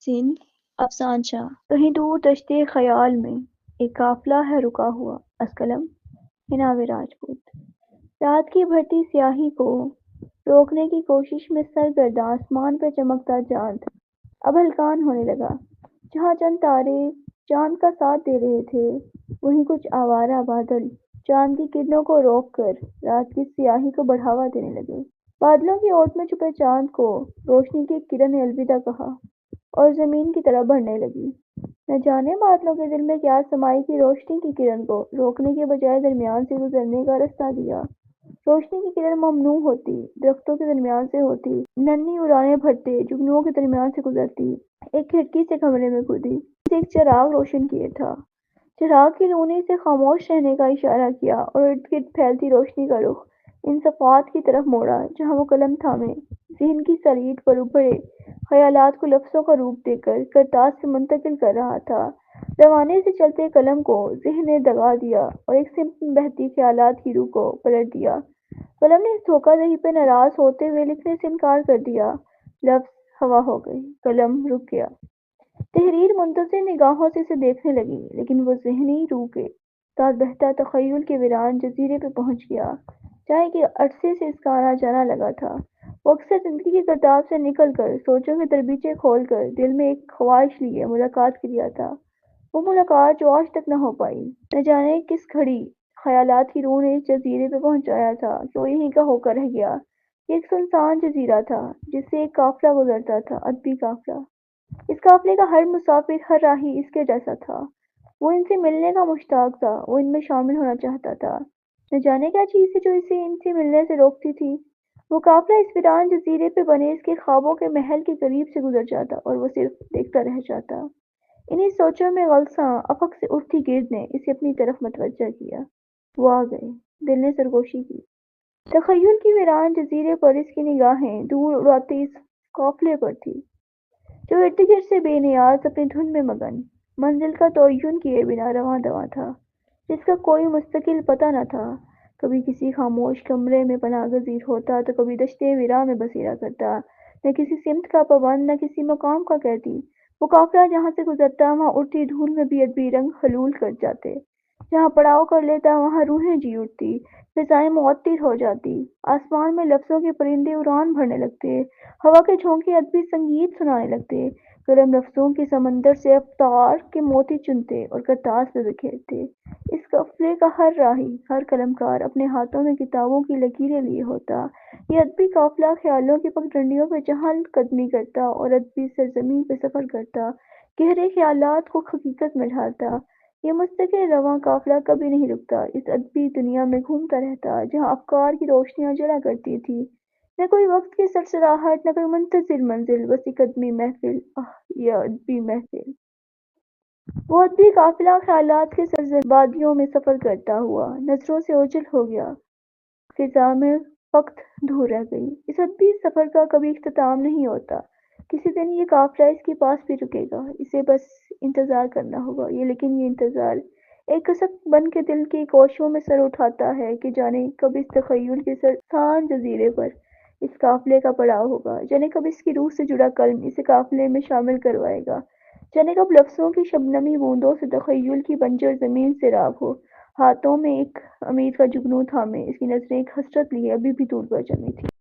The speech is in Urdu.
صنف افسانچہ کہیں دور دشتے خیال میں ایک قافلہ ہے رکا ہوا از قلم حناوِ راجپوت۔ رات کی بھرتی سیاہی کو روکنے کی کوشش میں سرگرداں آسمان پہ چمکتا چاند اب ہلکان ہونے لگا۔ جہاں چند تارے چاند کا ساتھ دے رہے تھے وہیں کچھ آوارہ بادل چاند کی کرنوں کو روک کر رات کی سیاہی کو بڑھاوا دینے لگے۔ بادلوں کی اوٹ میں چھپے چاند کو روشنی کی ایک کرن نے الوداع کہا اور زمین کی طرف بڑھنے لگی۔ نہ جانے بادلوں کے دل میں کیا سمائی تھی روشنی کی کرن کو روکنے کے بجائے درمیان سے گزرنے کا رستہ دیا۔ روشنی کی کرن ممنوع ہوتی، درختوں کے درمیان سے ہوتی، ننھی اڑانیں بھرتے جگنوؤں کے درمیان سے گزرتی، ایک کھڑکی سے کمرے میں کودی۔ ایک چراغ روشن کیے تھا۔ چراغ کی نور نے اسے خاموش رہنے کا اشارہ کیا اور ارد گرد پھیلتی روشنی کا رخ ان صفحات کی طرف موڑا جہاں وہ قلم تھامے ذہن کی سلیٹ پر ابھرے خیالات کو لفظوں کا روپ دے کر کرتاس سے منتقل کر رہا تھا۔ روانے سے چلتے قلم کو ذہن نے دگا دیا اور ایک سمت میں بہتی خیالات کی روح کو پلٹ دیا۔ قلم نے اس دھوکہ دہی پہ ناراض ہوتے ہوئے لکھنے سے انکار کر دیا۔ لفظ ہوا ہو گئی، قلم رک گیا۔ تحریر منتظر نگاہوں سے اسے دیکھنے لگی لیکن وہ ذہنی روح کے ساتھ بہتا تخیل کے ویران جزیرے پہ پہنچ گیا جہاں کہ عرصے سے اس کا آنا جانا لگا تھا۔ وہ اکثر زندگی کی کرتاب سے نکل کر سوچوں کے دریچے کھول کر دل میں ایک خواہش لیے ملاقات کیا تھا، وہ ملاقات جو آج تک نہ ہو پائی۔ نہ جانے کس گھڑی خیالات کی روح نے اس جزیرے پہ پہنچایا تھا کہ وہ یہیں کا ہو کر رہ گیا۔ یہ ایک سنسان جزیرہ تھا جس سے ایک قافلہ گزرتا تھا، ادبی قافلہ۔ اس قافلے کا ہر مسافر، ہر راہی اس کے جیسا تھا۔ وہ ان سے ملنے کا مشتاق تھا، وہ ان میں شامل ہونا چاہتا تھا۔ نہ جانے کیا چیز تھی جو اسے ان سے ملنے سے روکتی تھی۔ وہ قافلہ اس ویران جزیرے پہ بنے اس کے خوابوں کے محل کے قریب سے گزر جاتا اور وہ صرف دیکھتا رہ جاتا۔ انہی سوچوں میں غلساں افق سے اٹھتی گرد نے اسے اپنی طرف متوجہ کیا۔ وہ آ گئے، دل نے سرگوشی کی۔ تخیل کی ویران جزیرے پر اس کی نگاہیں دور اڑاتی اس قافلے پر تھی جو ارد گرد سے بے نیاز اپنی دھن میں مگن، منزل کا تعین کیے بنا رواں دواں تھا، جس کا کوئی مستقل پتہ نہ تھا۔ کبھی کسی خاموش کمرے میں پناہ گزیر ہوتا تو کبھی دشتے ویراں میں بسیرا کرتا، نہ کسی سمت کا پابند نہ کسی مقام کا قیدی۔ وہ قافلہ جہاں سے گزرتا وہاں اڑتی دھول میں بھی ادبی رنگ حلول کر جاتے، جہاں پڑاؤ کر لیتا وہاں روحیں جی اٹھتی، فضائیں معطر ہو جاتی، آسمان میں لفظوں کے پرندے اڑان بھرنے لگتے، ہوا کے جھونکے ادبی سنگیت سنانے لگتے، قلم لفظوں کے سمندر سے افطار کے موتی چنتے اور کرتاس پہ بکھیرتے۔ اس قافلے کا ہر راہی، ہر قلمکار اپنے ہاتھوں میں کتابوں کی لکیریں لیے ہوتا۔ یہ ادبی قافلہ خیالوں کی پگڈنڈیوں پہ چہل قدمی کرتا اور ادبی سرزمین پہ سفر کرتا، گہرے خیالات کو حقیقت میں ڈھالتا۔ یہ مستقل رواں قافلہ کبھی نہیں رکتا، اس ادبی دنیا میں گھومتا رہتا جہاں افکار کی روشنیاں جلا کرتی تھی۔ نہ کوئی وقت کی سرسراہٹ، نہ کوئی منتظر منزل، بس ایک ادبی محفل۔ یہ ادبی محفل! وہ ادبی قافلہ خیالات کے سرزیر وادیوں میں سفر کرتا ہوا نظروں سے اوجھل ہو گیا، فضا میں فقط دھول رہ گئی۔ اس ادبی سفر کا کبھی اختتام نہیں ہوتا، کسی دن یہ قافلہ اس کے پاس بھی رکے گا، اسے بس انتظار کرنا ہوگا۔ لیکن یہ انتظار ایک کسک بن کے دل کی کوششوں میں سر اٹھاتا ہے کہ جانے کب اس تخیل کے سرسان جزیرے پر اس قافلے کا پڑاؤ ہوگا، جانے کب اس کی روح سے جڑا قلم اسے قافلے میں شامل کروائے گا، جانے کب لفظوں کی شبنمی بوندوں سے تخیل کی بنجر زمین سیراب ہو۔ ہاتھوں میں ایک امید کا جگنو تھامے اس کی نظریں ایک حسرت لیے ابھی بھی دور پر جمی تھی۔